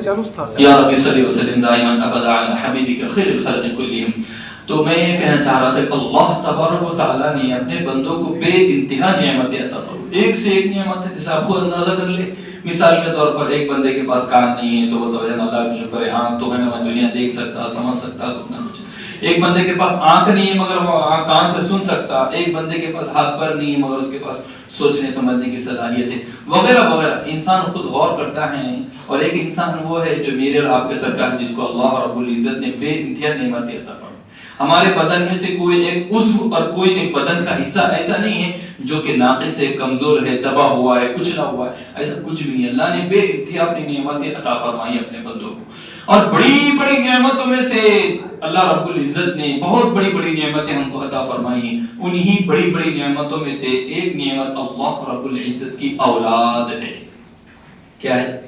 یا رب صلی وسلم دائما ابدا علی حبیبک خیر الخلق کلہم. تو میں یہ کہنا چاہ رہا تھا کہ اللہ تبارک و تعالیٰ نے اپنے بندوں کو بے انتہا نعمتیں عطا فرمائی، ایک سے ایک نعمت ہے. جیسے آپ خود اندازہ کر لیں، مثال کے طور پر ایک بندے کے پاس کان نہیں ہے تو وہ تو اللہ کا شکر ہے، آنکھ تو ہے میں دنیا دیکھ سکتا سمجھ سکتا کتنا کچھ. ایک بندے کے پاس آنکھ نہیں ہے مگر وہ کان سے سن سکتا، ایک بندے کے پاس ہاتھ پر نہیں ہے مگر اس کے پاس سوچنے سمجھنے کی صلاحیت ہے، وغیرہ وغیرہ. انسان خود غور کرتا ہے. اور ایک انسان وہ ہے جو میرے اور آپ کے سرکار جس کو اللہ رب العزت نے بے انتہا نعمتیں عطا فرمائی. ہمارے بدن میں سے کوئی ایک عضو اور کوئی ایک بدن کا حصہ ایسا نہیں ہے جو کہ ناقص ہے، کمزور ہے، دبا ہوا ہے، کچلا ہوا ہے، ایسا کچھ بھی نہیں. اللہ نے بے انتہا اپنی نعمتیں عطا فرمائی اپنے بندوں کو. اور بڑی بڑی نعمتوں میں سے اللہ رب العزت نے بہت بڑی بڑی نعمتیں ہم کو عطا فرمائی ہیں. انہی بڑی بڑی نعمتوں میں سے ایک نعمت اللہ رب العزت کی اولاد ہے. کیا ہے؟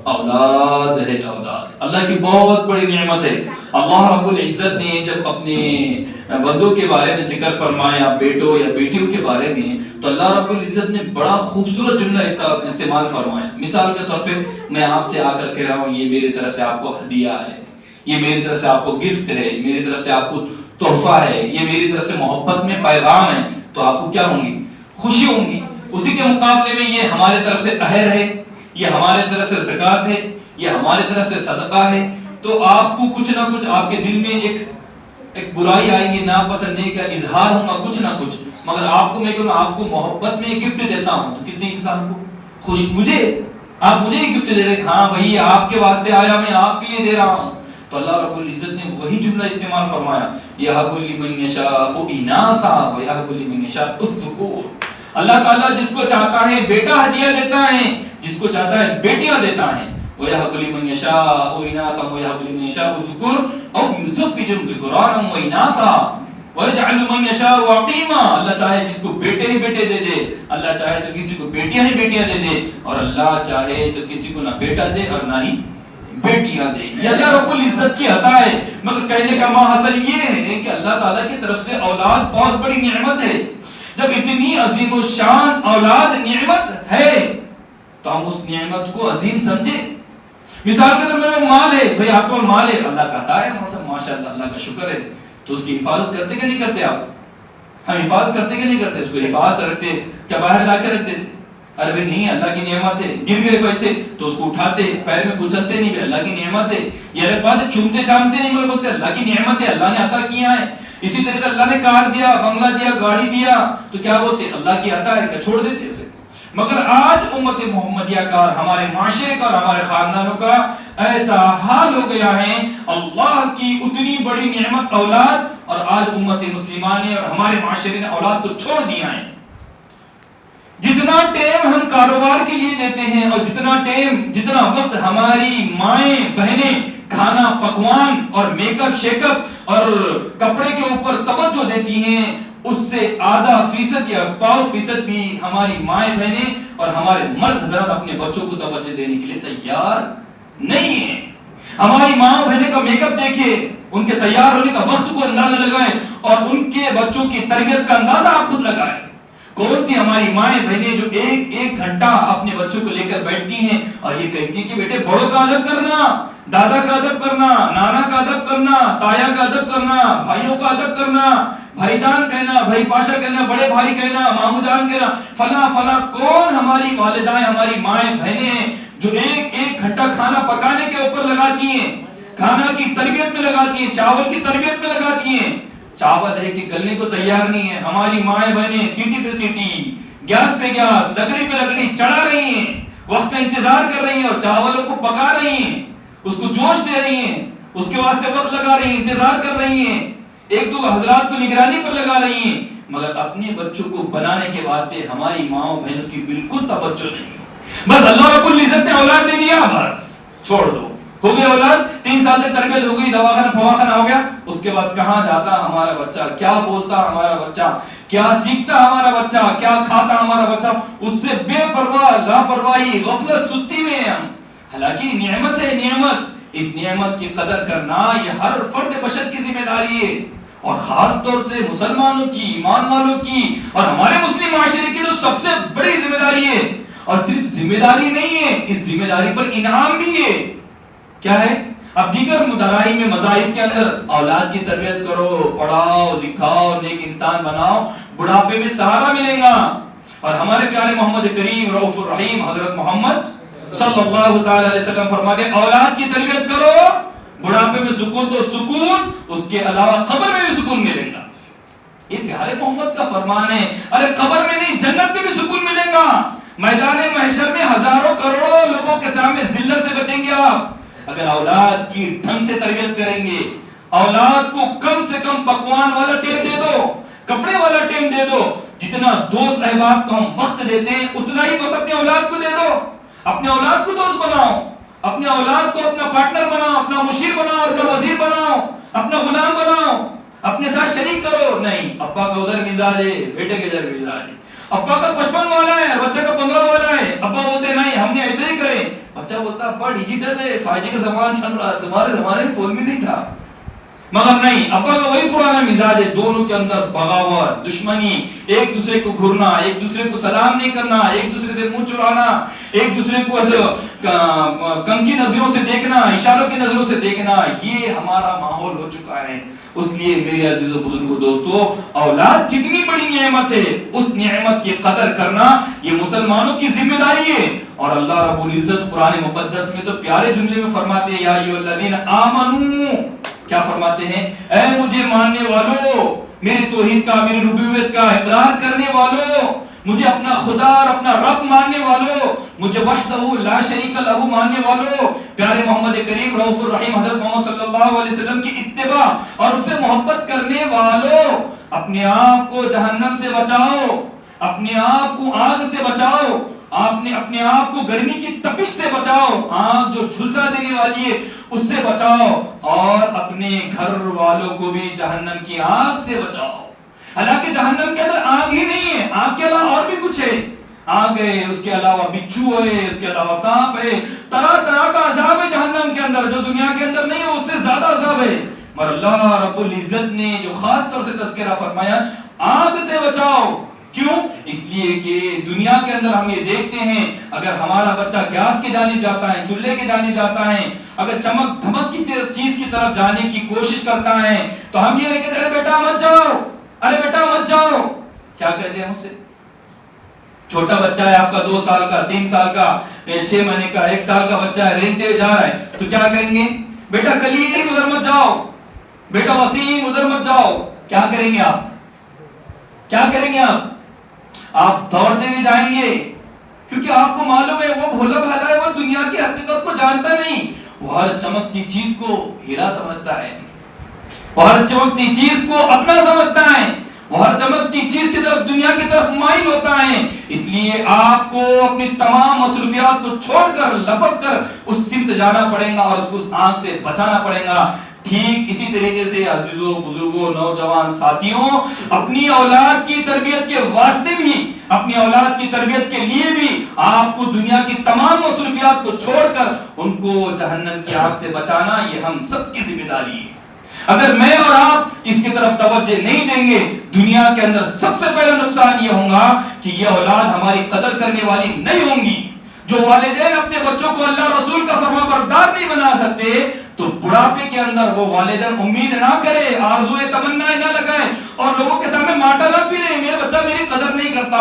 اولاد ہے. اولاد اللہ کی بہت بڑی نعمت ہے. اللہ رب العزت نے جب اپنے بندوں کے بارے میں ذکر فرمایا، بیٹوں یا بیٹیوں کے بارے میں، تو اللہ رب العزت نے بڑا خوبصورت جملہ استعمال فرمایا. مثال کے طور پہ میں آپ سے آ کر کہہ رہا ہوں یہ میری طرف سے آپ کو ہدیہ ہے، یہ میری طرف سے آپ کو گفٹ ہے، میری طرف سے آپ کو تحفہ ہے، یہ میری طرف سے محبت میں پیغام ہے، تو آپ کو کیا ہوں گی؟ خوشی ہوں گی. اسی کے مقابلے میں یہ ہمارے طرف سے اہر ہے، یہ ہمارے طرف سے زکوٰۃ ہے، یہ ہمارے طرف سے صدقہ ہے، تو آپ کو کچھ نہ کچھ آپ کے دل میں ایک برائی آئیں گی، ناپسندی کا اظہار ہوگا کچھ نہ کچھ. مگر آپ کو میں کہوں آپ کو محبت میں گفٹ دیتا ہوں تو کتنے انسان کو خوشی، آپ مجھے گفٹ دے رہے ہیں، ہاں بھائی آپ کے واسطے آیا، میں آپ کے لیے دے رہا ہوں. تو اللہ رب العزت نے وہی جملہ استعمال فرمایا، یَهَبُ لِمَن يَشَاءُ إِنَاثًا وَيَهَبُ لِمَن يَشَاءُ الذُّكُورَ. اللہ تعالیٰ جس کو چاہتا ہے بیٹا ہدیہ دیتا ہے، جس کو چاہتا ہے بیٹیاں دیتا ہے. وَيَهَبُ لِمَن يَشَاءُ إِنَاثًا وَيَهَبُ لِمَن يَشَاءُ الذُّكُورَ أَوْ يُزَوِّجُهُمْ ذُكْرَانًا وَإِنَاثًا وَيَجْعَلُ مَن يَشَاءُ عَقِيمًا. اللہ چاہے جس کو بیٹے ہی بیٹے دے دے، اللہ چاہے تو کسی کو بیٹیاں ہی بیٹیاں دے دے، اور اللہ چاہے تو کسی کو نہ بیٹا دے اور نہ ہی بیٹیاں دے. یہ اللہ رب العزت کی عطا ہے. مگر کہنے کا ماحصل یہ ہے کہ اللہ تعالیٰ کی طرف سے اولاد بہت بڑی نعمت ہے. جب اتنی عظیم الشان اولاد نعمت ہے تو ہم اس نعمت کو عظیم سمجھے. مثال کے طور پر مال ہے، بھئی آپ کو مال ہے، اللہ کا عطا ہے، ماشاء اللہ اللہ کا شکر ہے، تو اس کی حفاظت کرتے کہ نہیں کرتے؟ آپ ہم حفاظت کرتے کہ نہیں کرتے؟ اس کو حفاظت سے رکھتے، کیا باہر لا کے رکھ دیتے؟ ارے بھائی نہیں، اللہ کی نعمت ہے. گر گئے پیسے تو اس کو اٹھاتے، پیر میں کچلتے نہیں، اللہ کی نعمت ہے. یہ الگ بات ہے چومتے چامتے نہیں، بولتے اللہ کی نعمت ہے، اللہ نے عطا کیا ہے. اسی طریقے اللہ نے کار دیا، بنگلہ دیا، گاڑی دیا تو کیا بولتے؟ اللہ کی عطا ہے، کیا چھوڑ دیتے اسے؟ مگر آج امت محمدیہ کا، ہمارے معاشرے کا اور ہمارے خاندانوں کا ایسا حال ہو گیا ہے، اللہ کی اتنی بڑی نعمت اولاد، اور آج امت مسلمہ نے اور ہمارے معاشرے نے اولاد کو چھوڑ دیا ہے. جتنا ٹائم ہم کاروبار کے لیے دیتے ہیں اور جتنا وقت ہماری مائیں بہنیں کھانا پکوان اور میک اپ شیک اپ اور کپڑے کے اوپر توجہ دیتی ہیں، اس سے آدھا فیصد یا 5% بھی ہماری مائیں بہنیں اور ہمارے مرد حضرات اپنے بچوں کو توجہ دینے کے لیے تیار نہیں ہیں. ہماری ماں بہنیں کا میک اپ دیکھیں، ان کے تیار ہونے کا وقت کو اندازہ لگائیں اور ان کے بچوں کی تربیت کا اندازہ آپ خود لگائیں. کون سی ہماری مائیں بہنیں جو ایک گھنٹہ اپنے بچوں کو لے کر بیٹھتی ہیں اور یہ کہتی ہیں کہ بیٹے بڑوں کا ادب کرنا، دادا کا ادب کرنا، نانا کا ادب کرنا، تایا کا ادب کرنا، بھائیوں کا ادب کرنا، بھائی جان کہنا، بھائی پاشا کہنا، بڑے بھائی کہنا، مامو جان کہنا، فلاں فلاں. کون ہماری والدائیں، ہماری مائیں بہنیں ہیں جو ایک گھنٹہ کھانا پکانے کے اوپر لگاتی ہیں، کھانا کی تربیت میں لگاتی ہیں، چاول کی تربیت میں لگاتی ہیں؟ چاول ہے کہ گلنے کو تیار نہیں ہے. ہماری مائیں بہنیں سیٹی پہ سیٹی، گیس پہ گیس، لکڑی پہ لکڑی چڑھا رہی ہیں، وقت کا انتظار کر رہی ہیں اور چاولوں کو پکا رہی ہیں، اس کو جوش دے رہی ہیں، اس کے واسطے وقت لگا رہی ہیں، انتظار کر رہی ہیں، ایک دو حضرات کو نگرانی پر لگا رہی ہیں. مگر اپنے بچوں کو بنانے کے واسطے ہماری ماں بہنوں کی بالکل توجہ نہیں. بس اللہ رب العزت نے اولاد دے دیا، بس چھوڑ دو، ہو گیا اولاد، 3 سال تک تربیت ہو گئی، دواخانہ فواخانہ ہو گیا، اس کے بعد کہاں جاتا ہمارا بچہ، کیا بولتا ہمارا بچہ، کیا سیکھتا ہمارا بچہ، کیا کھاتا ہمارا بچہ، اس سے بے پرواہ، لاپرواہی، غفلت، سستی میں ہم. حالانکہ نعمت ہے، نعمت، اس نعمت کی قدر کرنا یہ ہر فرد بشر کی ذمہ داری ہے، اور خاص طور سے مسلمانوں کی، ایمان والوں کی اور ہمارے مسلم معاشرے کی تو سب سے بڑی ذمہ داری ہے. اور صرف ذمہ داری نہیں ہے، اس ذمہ داری پر انعام بھی ہے. کیا ہے؟ اب دیگر مدرائی میں مذاہب کے اندر اولاد کی تربیت کرو، پڑھاؤ لکھاؤ، نیک انسان بناؤ، بڑھاپے میں سہارا ملے گا. اور ہمارے پیارے محمد کریم رؤوف الرحیم حضرت محمد صلی اللہ تعالی علیہ وسلم فرماتے اولاد کی تربیت کرو، بڑھاپے میں سکون تو سکون، اس کے علاوہ قبر میں بھی سکون ملے گا. یہ پیارے محمد کا فرمان ہے. ارے قبر میں نہیں، جنت میں بھی سکون ملے گا. میدان محشر میں ہزاروں کروڑوں لوگوں کے سامنے ذلت سے بچیں گے آپ اگر اولاد کی ڈھنگ سے تربیت کریں گے. اولاد کو کم سے کم پکوان والا ٹائم دے دو، کپڑے والا ٹائم دے دو. جتنا دوست احباب کو ہم وقت دیتے ہیں اتنا ہی وقت اپنے اولاد کو دے دو. اپنے اولاد کو دوست بناؤ، اپنے اولاد کو اپنا پارٹنر بناؤ، اپنا مشیر بناؤ، اپنا وزیر بناؤ، اپنا غلام بناؤ، اپنے ساتھ شریک کرو. نہیں، ابا کا ادھر مزاج ہے، بیٹے کے ادھر مزاج ہے. ابا کا 55 والا ہے، بچہ کا 15 والا ہے. ابا بولتے نہیں ہم نے ایسے ہی کرے، بچہ بولتا ابا ڈیجیٹل ہے، 5G کا زمانہ چل رہا ہے، تمہارے زمانے میں فون بھی نہیں تھا. مگر نہیں، ابا کا وہی پرانا مزاج ہے. دونوں کے اندر بغاوت، دشمنی، ایک دوسرے کو گھورنا، ایک دوسرے کو سلام نہیں کرنا، ایک دوسرے سے منہ چرانا، ایک دوسرے کو کم کی نظروں سے دیکھنا، اشاروں کی نظروں سے دیکھنا. یہ ہمارا ماحول ہو چکا ہے. اس لیے میرے عزیز و بزرگوں دوستو، اولاد جتنی بڑی نعمت ہے اس نعمت کی قدر کرنا یہ مسلمانوں کی ذمہ داری ہے. اور اللہ رب العزت قرآن مقدس میں تو پیارے جملے میں فرماتے ہیں یا ایھا الذین آمنو، کیا فرماتے ہیں؟ اے مجھے ماننے والو، میری توحید کا، میری ربوبیت کا اقرار کرنے والو، مجھے اپنا خدا اور اپنا رب ماننے والو، مجھے وحدہ لا شریک لہ ماننے والو، پیارے محمد کریم رؤوف الرحیم حضرت محمد صلی اللہ علیہ وسلم کی اتباع اور ان سے محبت کرنے والو، اپنے آپ کو جہنم سے بچاؤ، اپنے آپ کو آگ سے بچاؤ، اپنے آپ کو گرمی کی تپش سے بچاؤ، آگ جو جھلسا دینے والی ہے اس سے بچاؤ، اور اپنے گھر والوں کو بھی جہنم کی آگ سے بچاؤ. حالانکہ جہنم کے اندر آگ ہی نہیں ہے، آگ کے علاوہ اور بھی کچھ ہے. آگ ہے، اس کے علاوہ بچھو ہے، اس کے علاوہ سانپ ہے، طرح طرح کا عذاب ہے جہنم کے اندر جو دنیا کے اندر نہیں ہے، اس سے زیادہ عذاب ہے. مگر اللہ رب العزت نے جو خاص طور سے تذکرہ فرمایا آگ سے بچاؤ. کیوں؟ اس لیے کہ دنیا کے اندر ہم یہ دیکھتے ہیں اگر ہمارا بچہ گیس کی جانب جاتا ہے، چولہے کی جانب جاتا ہے، اگر چمک دھمک کی چیز کی طرف جانے کی کوشش کرتا ہے تو ہم یہ کہتے ہیں ارے بیٹا مت جاؤ، ارے بیٹا مت جاؤ. کیا کہتے ہیں مجھ سے؟ چھوٹا بچہ ہے آپ کا، 2 سال کا، 3 سال کا، 6 مہینے کا، 1 سال کا بچہ ہے، رینگتے جا رہا ہے تو کیا کہیں گے؟ بیٹا کلیم ادھر مت جاؤ، بیٹا وسیم ادھر مت جاؤ. کیا کریں گے آپ؟ کیا کریں گے آپ؟ آپ دوڑتے بھی جائیں گے کیونکہ آپ کو معلوم ہے وہ بھولا بھالا ہے، وہ دنیا کی حقیقت کو جانتا نہیں. وہ ہر چمکتی چیز کو ہیرا سمجھتا ہے، وہ ہر چمکتی چیز کو اپنا سمجھتا ہے، وہ ہر چمکتی چیز کی طرف، دنیا کی طرف مائل ہوتا ہے. اس لیے آپ کو اپنی تمام مصروفیات کو چھوڑ کر لپک کر اس سمت جانا پڑے گا اور اس کو اس آنکھ سے بچانا پڑے گا. ٹھیک اسی طریقے سے عزیزوں، بزرگوں، نوجوان ساتھیوں، اپنی اولاد کی تربیت کے واسطے بھی، اپنی اولاد کی تربیت کے لیے بھی آپ کو دنیا کی تمام مصروفیات کو چھوڑ کر ان کو جہنم کی آگ سے بچانا یہ ہم سب کی ذمہ داری ہے. اگر میں اور آپ اس کی طرف توجہ نہیں دیں گے، دنیا کے اندر سب سے پہلا نقصان یہ ہوگا کہ یہ اولاد ہماری قدر کرنے والی نہیں ہوں گی. جو والدین اپنے بچوں کو اللہ رسول کا فرما بردار نہیں بنا سکتے تو بڑھاپے کے اندر وہ والدین امید نہ کرے، آرزوئے تمنائیں نہ لگائیں اور لوگوں کے سامنے ماٹا نہ پیلے میرا بچہ میری قدر نہیں کرتا.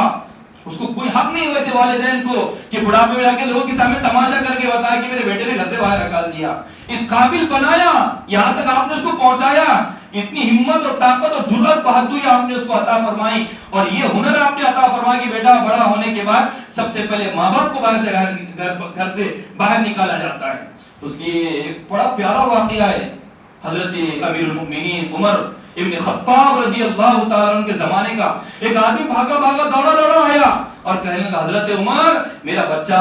اس کو کوئی حق نہیں ویسے والدین کو کہ بڑھاپے میں جا کے لوگوں کے سامنے تماشا کر کے بتایا کہ میرے بیٹے نے گھر سے باہر نکال دیا. اس قابل بنایا، یہاں تک آپ نے اس کو پہنچایا، اتنی ہمت اور طاقت اور جرأت بہادری آپ نے اس کو عطا فرمائی اور یہ ہنر آپ نے عطا فرمایا کہ بیٹا بڑا ہونے کے بعد سب سے پہلے ماں باپ کو گھر سے باہر نکالا جاتا ہے. اس لیے ایک بڑا پیارا واقعہ ہے. حضرت امیر المؤمنین عمر ابن خطاب رضی اللہ تعالیٰ عنہ کے زمانے کا ایک آدمی بھاگا بھاگا دوڑا دوڑا آیا اور کہنے لگا حضرت عمر میرا بچہ.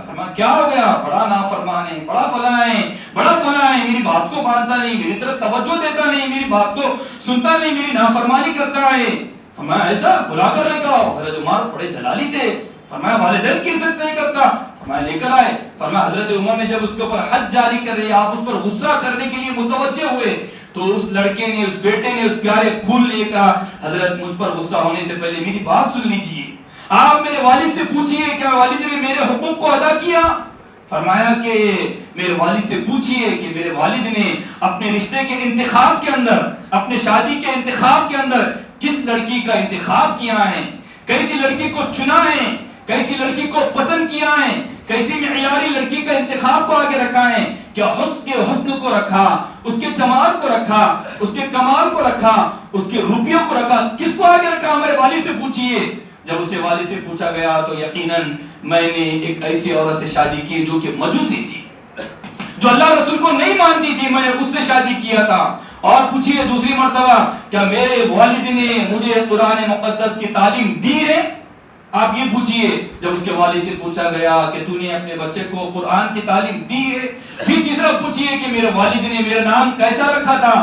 فرمایا کیا ہو گیا؟ بڑا نافرمان ہے، بڑا فلاں ہے، میری بات کو مانتا نہیں، میری طرف توجہ دیتا نہیں، میری بات کو سنتا نہیں، میری نافرمانی کرتا ہے. فرمایا ایسا بلا کر لے کر آؤ. حضرت عمر بڑے جلالی تھے. فرمایا والدین کی عزت نہیں کرتا. فرمایا لے کر آئے. فرمایا حضرت عمر نے جب اس کے اوپر حد جاری کر رہی آپ اس پر غصہ کرنے کے لیے متوجہ ہوئے تو اس لڑکے نے، اس بیٹے نے، اس پیارے پھول نے کہا حضرت مجھ پر غصہ ہونے سے پہلے میری بات سن لیجئے. آپ میرے والد سے پوچھئے کیا والد نے میرے حقوق کو ادا کیا؟ فرمایا کہ میرے والد سے پوچھئے کہ میرے والد نے اپنے رشتے کے انتخاب کے اندر، اپنے شادی کے انتخاب کے اندر کس لڑکی کا انتخاب کیا ہے، کیسی لڑکی کو چنا ہے، کیسی لڑکی کو پسند کیا ہے، کیسی معیاری لڑکی کا انتخاب کو آگے رکھا ہے، کیا حسن کو رکھا، اس کے جمال کو رکھا، اس کے کمال کو رکھا، اس کے روپیوں کو رکھا، کس کو آگے رکھا؟ ہمارے والد سے پوچھئے۔ جب اسے والد سے پوچھا گیا تو یقیناً میں نے ایک ایسی عورت سے شادی کی جو کہ مجوسی تھی، جو اللہ رسول کو نہیں مانتی تھی، میں نے اس سے شادی کیا تھا۔ اور پوچھئے دوسری مرتبہ، کیا میرے والد نے مجھے قرآن مقدس کی تعلیم دی ہے؟ آپ یہ پوچھئے۔ جب اس کے والد سے پوچھا گیا کہ تو نے اپنے بچے کو قرآن کی تعلیم دی ہے؟ پھر تیسرا پوچھئے کہ میرے والد نے میرا نام کیسا رکھا تھا،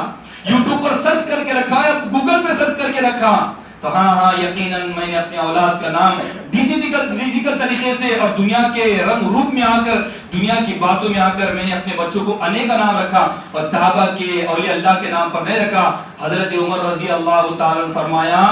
یوٹیوب پر سرچ کر کے رکھا یا گوگل پہ سرچ کر کے رکھا؟ تو ہاں یقیناً میں نے اپنے اولاد کا نام ڈیجیٹل طریقے سے اور دنیا کے رنگ روپ میں آ کر، دنیا کی باتوں میں آ کر میں نے اپنے بچوں کو انے کا نام رکھا، اور صحابہ کے، اولیاء اللہ کے نام پر نہیں رکھا۔ حضرت عمر رضی اللہ تعالیٰ عنہ فرمایا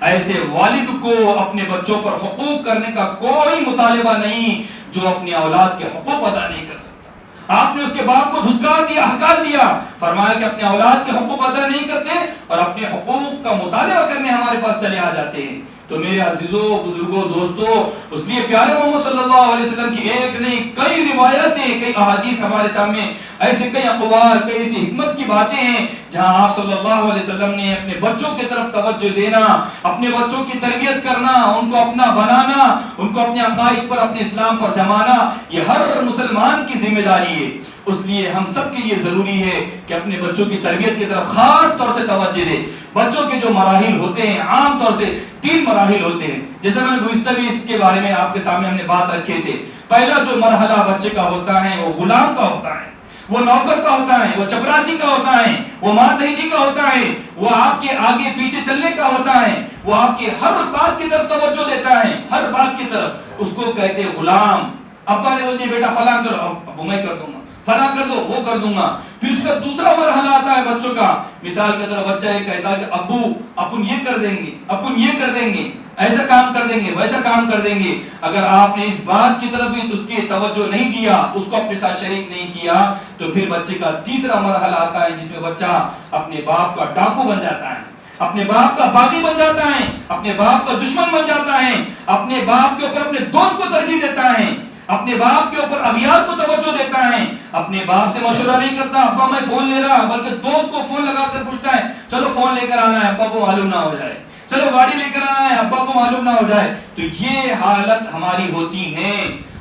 ایسے والد کو اپنے بچوں پر حقوق کرنے کا کوئی مطالبہ نہیں جو اپنی اولاد کے حقوق ادا نہیں کر سکتا۔ آپ نے اس کے باپ کو دھتکار دیا، ہکار دیا، فرمایا کہ اپنے اولاد کے حقوق ادا نہیں کرتے اور اپنے حقوق کا مطالبہ کرنے ہمارے پاس چلے آ جاتے ہیں۔ تو میرے عزیزوں، بزرگوں، دوستوں، اس لیے پیارے محمد صلی اللہ علیہ وسلم کی ایک نہیں کئی روایتیں، کئی احادیث ہمارے سامنے، ایسے کئی اقوال، کئی ایسی حکمت کی باتیں ہیں جہاں آپ صلی اللہ علیہ وسلم نے اپنے بچوں کی طرف توجہ دینا، اپنے بچوں کی تربیت کرنا، ان کو اپنا بنانا، ان کو اپنے عقائد پر، اپنے اسلام پر جمانا، یہ ہر مسلمان کی ذمہ داری ہے۔ اس لیے ہم سب کے لیے ضروری ہے کہ اپنے بچوں کی تربیت کی طرف خاص طور سے توجہ دیں۔ بچوں کے جو مراحل ہوتے ہیں عام طور سے 3 مراحل ہوتے ہیں، جیسے میں نے گزشتہ بھی اس کے بارے میں آپ کے سامنے ہم نے بات رکھے تھے۔ پہلا جو مرحلہ بچے کا ہوتا ہے وہ غلام کا ہوتا ہے، وہ نوکر کا ہوتا ہے، وہ چپراسی کا ہوتا ہے، وہ ماتحتی کا ہوتا ہے، وہ آپ کے آگے پیچھے چلنے کا ہوتا ہے، وہ آپ کی ہر بات کی طرف توجہ دیتا ہے، ہر بات کی طرف، اس کو کہتے ہیں غلام۔ ابا نے بول دیا بیٹا فلاں کرو، ابو میں کر دوں گا، فلاں کر دو، وہ کر دوں گا۔ پھر اس کا دوسرا مرحلہ آتا ہے بچوں کا، مثال کے طور بچہ یہ کہتا ہے کہ ابو اپن یہ کر دیں گے، اپن یہ کر دیں گے، ایسا کام کر دیں گے، ویسا کام کر دیں گے۔ اگر آپ نے اس بات کی طرف بھی اس کی توجہ نہیں دیا، اس کو اپنے ساتھ شریک نہیں کیا، تو پھر بچے کا تیسرا مرحلہ آتا ہے جس میں بچہ اپنے باپ کا ڈاکو بن جاتا ہے، اپنے باپ کا باغی بن جاتا ہے، اپنے باپ کا دشمن بن جاتا ہے، اپنے باپ کے اوپر اپنے دوست کو ترجیح دیتا ہے، اپنے باپ کے اوپر اغیار کو توجہ دیتا ہے، اپنے باپ سے مشورہ نہیں کرتا ابا میں فون لے رہا، بلکہ دوست کو فون لگا کر پوچھتا ہے چلو فون لے کر آنا ہے ابا کو معلوم نہ ہو جائے، چلو گاڑی لے کر آنا ہے ابا کو معلوم نہ ہو جائے۔ تو یہ حالت ہماری ہوتی ہے۔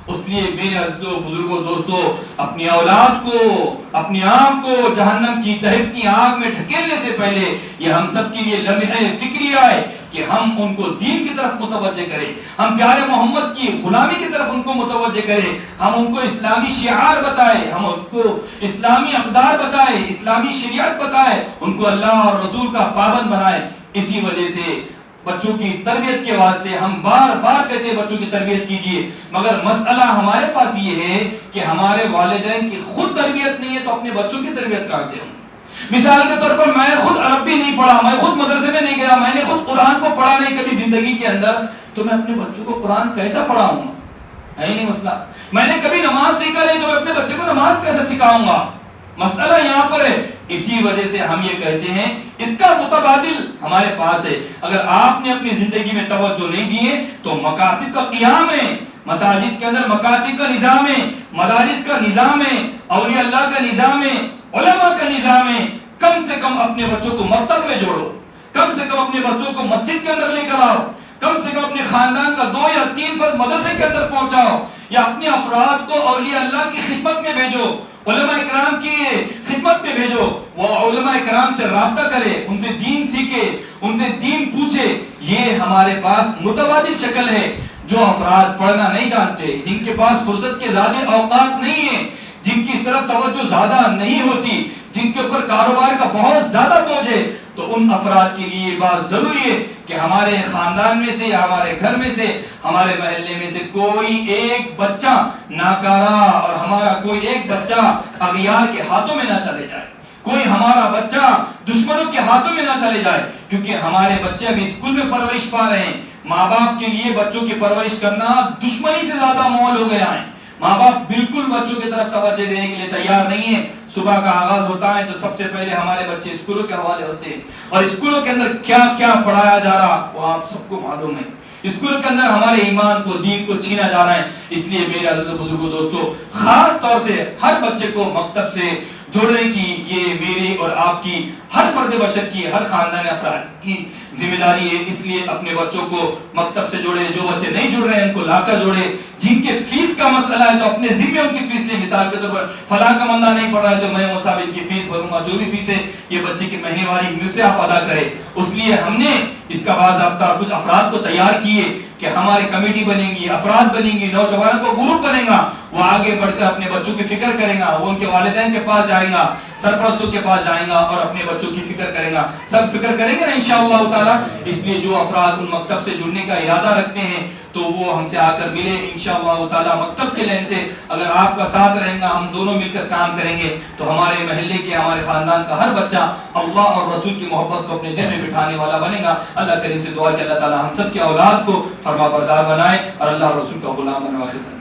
اس لیے میرے عزیزوں، بزرگوں، دوستوں، اپنی اولاد کو، اپنی آنکھ کو جہنم کی دہکتی آگ میں ڈھکیلنے سے پہلے یہ ہم سب کے لیے لمحہ فکریہ ہے کہ ہم ان کو دین کی طرف متوجہ کریں، ہم پیارے محمد کی غلامی کی طرف ان کو متوجہ کریں، ہم ان کو اسلامی شعار بتائیں، ہم ان کو اسلامی اقدار بتائیں، اسلامی شریعت بتائیں، ان کو اللہ اور رسول کا پابند بنائیں۔ اسی وجہ سے بچوں کی تربیت کے واسطے ہم بار بار کہتے ہیں بچوں کی تربیت کیجئے، مگر مسئلہ ہمارے پاس یہ ہے کہ ہمارے والدین کی خود تربیت نہیں ہے تو اپنے بچوں کی تربیت کہاں سے ہوں؟ مثال کے طور پر میں خود عربی نہیں پڑھا، میں خود مدرسے میں نہیں گیا، میں نے خود قرآن کو پڑھا نہیں کبھی زندگی کے اندر، تو میں اپنے بچوں کو قرآن کیسا پڑھاؤں گا؟ ہے نہیں مسئلہ۔ میں نے کبھی نماز سیکھا نہیں تو میں اپنے بچے کو نماز کیسے سکھاؤں گا؟ مسئلہ یہاں پر ہے۔ اسی وجہ سے ہم یہ کہتے ہیں اس کا متبادل ہمارے پاس ہے۔ اگر آپ نے اپنی زندگی میں توجہ نہیں دیے تو مکاتب کا قیام ہے، مساجد کے اندر مکاتب کا نظام ہے، مدارس کا نظام ہے، اولیاء اللہ کا نظام ہے، علماء کا نظام ہے۔ کم سے کم اپنے بچوں کو مکتب میں جوڑو، کم سے کم اپنے بچوں کو مسجد کے اندر لے کر آؤ، کم سے کم اپنے خاندان کا 2 یا 3 فرد مدرسے کے اندر پہنچاؤ، یا اپنے افراد کو اولیاء اللہ کی خدمت میں بھیجو، علماء اکرام کی خدمت میں بھیجو، وہ علماء اکرام سے رابطہ کرے، ان سے دین سیکھے، ان سے دین پوچھے۔ یہ ہمارے پاس متبادل شکل ہے۔ جو افراد پڑھنا نہیں جانتے، جن کے پاس فرصت کے زیادہ اوقات نہیں ہیں، جن کی اس طرف توجہ زیادہ نہیں ہوتی، جن کے اوپر کاروبار کا بہت زیادہ بوجھ ہے، تو ان افراد کے لیے بات ضروری ہے کہ ہمارے خاندان میں سے یا ہمارے گھر میں سے، ہمارے محلے میں سے کوئی ایک بچہ ناکارہ اور ہمارا کوئی ایک بچہ اغیار کے ہاتھوں میں نہ چلے جائے، کوئی ہمارا بچہ دشمنوں کے ہاتھوں میں نہ چلے جائے، کیونکہ ہمارے بچے ابھی اسکول میں پرورش پا رہے ہیں۔ ماں باپ کے لیے بچوں کی پرورش کرنا دشمنی سے زیادہ مول ہو گیا ہے۔ ماں باپ بالکل بچوں کی طرف توجہ دینے کے لیے تیار نہیں ہے. صبح کا آغاز ہوتا ہے تو سب سے پہلے ہمارے بچے اسکولوں کے حوالے ہوتے ہیں, اور اسکولوں کے اندر کیا کیا پڑھایا جا رہا وہ آپ سب کو معلوم ہے. اسکول کے اندر ہمارے ایمان کو, دین کو چھینا جا رہا ہے. اس لیے میرے عزیز بزرگوں دوستو, خاص طور سے ہر بچے کو مکتب سے جوڑنے کی یہ میری اور آپ کی, ہر فرد بشر کی, ہر خاندان افراد کی ذمہ داری ہے. اس لیے اپنے بچوں کو مکتب سے جوڑے, جو بچے نہیں جڑ رہے ہیں ان کو لا کر جوڑے. جن کے فیس کا مسئلہ ہے تو اپنے ذمے ان کی فیس لیں. مثال کے طور پر فلاں کا بندہ نہیں پڑھ رہا ہے تو میں صاحب ان کی فیس بھروں گا, جو بھی فیس ہے یہ بچے کی مہینے والی مجھ سے آپ ادا کریں. اس لیے ہم نے اس کا باضابطہ کچھ افراد کو تیار کیے کہ ہماری کمیٹی بنے گی, افراد بنیں گی, نوجوانوں کو گروپ بنے گا, وہ آگے بڑھ کر اپنے بچوں کی فکر کرے گا, وہ ان کے والدین کے پاس جائے گا, سرپرستوں کے پاس جائے گا اور اپنے بچوں کی فکر کرے گا. سب فکر کریں گے نا انشاءاللہ تعالی. اس لیے جو افراد ان مکتب سے جڑنے کا ارادہ رکھتے ہیں تو وہ ہم سے آ کر ملے انشاءاللہ تعالی. مکتب کے لین سے اگر آپ کا ساتھ رہیں گا, ہم دونوں مل کر کام کریں گے تو ہمارے محلے کے, ہمارے خاندان کا ہر بچہ اللہ اور رسول کی محبت کو اپنے دل میں بٹھانے والا بنے گا. اللہ کریم سے دعا کہ اللہ تعالی ہم سب کی اولاد کو فرما بردار بنائے اور اللہ اور رسول کا غلام بنائے.